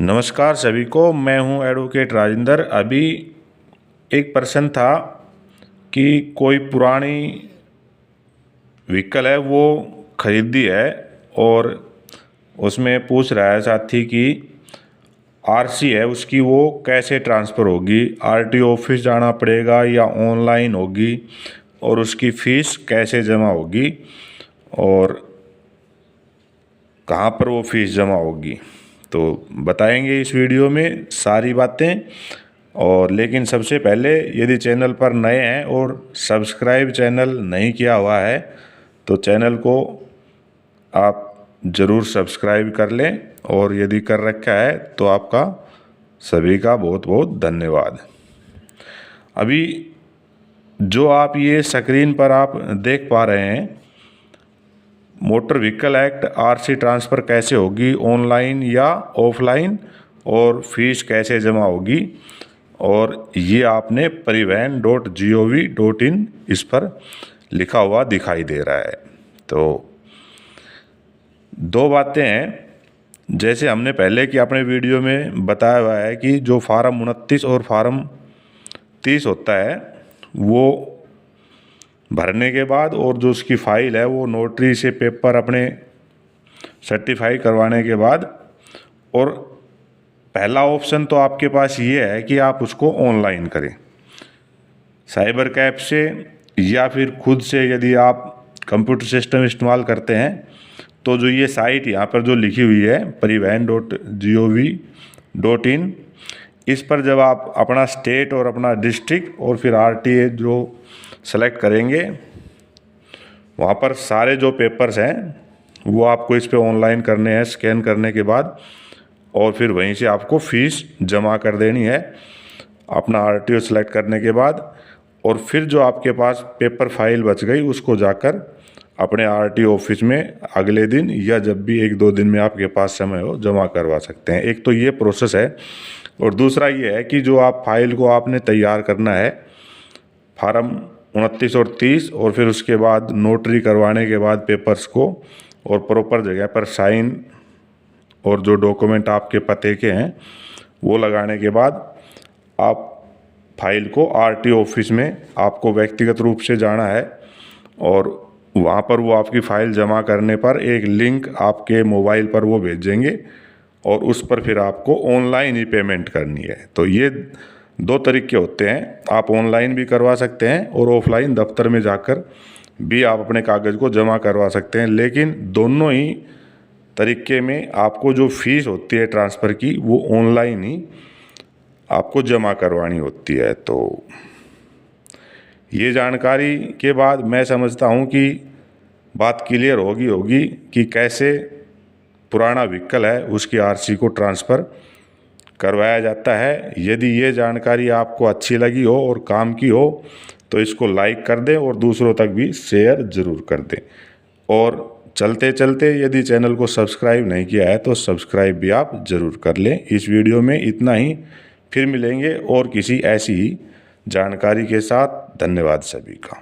नमस्कार सभी को, मैं हूं एडवोकेट राजेंद्र। अभी एक प्रश्न था कि कोई पुरानी व्हीकल है वो खरीदी है और उसमें पूछ रहा है साथी कि आरसी है उसकी वो कैसे ट्रांसफ़र होगी, आरटीओ ऑफिस जाना पड़ेगा या ऑनलाइन होगी, और उसकी फ़ीस कैसे जमा होगी और कहाँ पर वो फ़ीस जमा होगी। तो बताएंगे इस वीडियो में सारी बातें। और लेकिन सबसे पहले यदि चैनल पर नए हैं और सब्सक्राइब चैनल नहीं किया हुआ है तो चैनल को आप ज़रूर सब्सक्राइब कर लें, और यदि कर रखा है तो आपका सभी का बहुत बहुत धन्यवाद। अभी जो आप ये स्क्रीन पर आप देख पा रहे हैं, motor vehicle act RC transfer कैसे होगी, ऑनलाइन या ऑफलाइन, और फीस कैसे जमा होगी, और ये आपने परिवहन.gov.in इस पर लिखा हुआ दिखाई दे रहा है। तो दो बातें हैं, जैसे हमने पहले की अपने वीडियो में बताया हुआ है कि जो फार्म 29 और फार्म 30 होता है वो भरने के बाद, और जो उसकी फ़ाइल है वो नोटरी से पेपर अपने सर्टिफाई करवाने के बाद, और पहला ऑप्शन तो आपके पास ये है कि आप उसको ऑनलाइन करें साइबर कैफ से, या फिर खुद से यदि आप कंप्यूटर सिस्टम इस्तेमाल करते हैं तो जो ये साइट यहाँ पर जो लिखी हुई है परिवहन.gov.in, इस पर जब आप अपना स्टेट और अपना डिस्ट्रिक्ट और फिर आरटीए जो सेलेक्ट करेंगे, वहाँ पर सारे जो पेपर्स हैं वो आपको इस पे ऑनलाइन करने हैं स्कैन करने के बाद, और फिर वहीं से आपको फ़ीस जमा कर देनी है अपना आरटीओ सेलेक्ट करने के बाद। और फिर जो आपके पास पेपर फाइल बच गई उसको जाकर अपने आरटीओ ऑफिस में अगले दिन या जब भी 1-2 दिन में आपके पास समय हो जमा करवा सकते हैं। एक तो ये प्रोसेस है, और दूसरा ये है कि जो आप फाइल को आपने तैयार करना है फार्म 29 और 30, और फिर उसके बाद नोटरी करवाने के बाद पेपर्स को और प्रॉपर जगह पर साइन और जो डॉक्यूमेंट आपके पते के हैं वो लगाने के बाद आप फाइल को आरटीओ ऑफिस में आपको व्यक्तिगत रूप से जाना है, और वहाँ पर वो आपकी फ़ाइल जमा करने पर एक लिंक आपके मोबाइल पर वो भेजेंगे, और उस पर फिर आपको ऑनलाइन ही पेमेंट करनी है। तो ये दो तरीके होते हैं, आप ऑनलाइन भी करवा सकते हैं और ऑफलाइन दफ्तर में जाकर भी आप अपने कागज़ को जमा करवा सकते हैं। लेकिन दोनों ही तरीके में आपको जो फ़ीस होती है ट्रांसफ़र की वो ऑनलाइन ही आपको जमा करवानी होती है। तो ये जानकारी के बाद मैं समझता हूँ कि बात क्लियर होगी कि कैसे पुराना व्हीकल है उसकी आरसी को ट्रांसफ़र करवाया जाता है। यदि ये जानकारी आपको अच्छी लगी हो और काम की हो तो इसको लाइक कर दें और दूसरों तक भी शेयर ज़रूर कर दें। और चलते चलते यदि चैनल को सब्सक्राइब नहीं किया है तो सब्सक्राइब भी आप ज़रूर कर लें। इस वीडियो में इतना ही, फिर मिलेंगे और किसी ऐसी ही जानकारी के साथ। धन्यवाद सभी का।